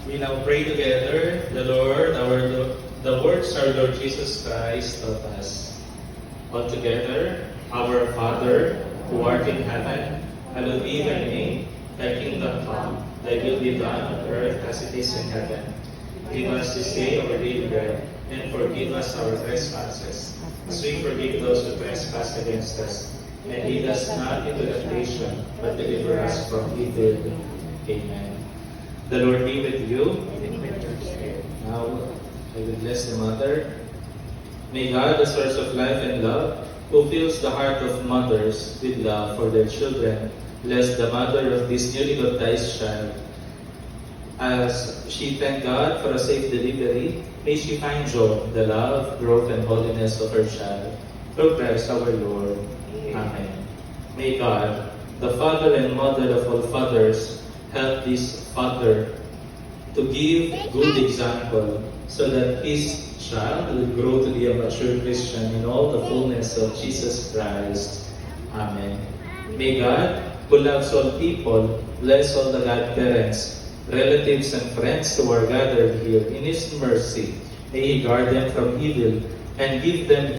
We now pray together, the words our Lord Jesus Christ taught us. All together, our Father, who art in heaven, hallowed be thy name. Thy kingdom come, thy will be done on earth as it is in heaven. Give us this day our daily bread, and forgive us our trespasses, as we forgive those who trespass against us. And lead us not into temptation, but deliver us from evil. Amen. The Lord be with you. Now, I will bless the Mother. May God, the source of life and love, who fills the heart of mothers with love for their children, bless the mother of this newly baptized child. As she thank God for a safe delivery, may she find joy, the love, growth, and holiness of her child. Through Christ our Lord. Amen. May God, the Father and Mother of all fathers, help this father to give good example so that his child will grow to be a mature Christian in all the fullness of Jesus Christ. Amen. May God, who loves all people, bless all the godparents, relatives, and friends who are gathered here in His mercy. May He guard them from evil and give them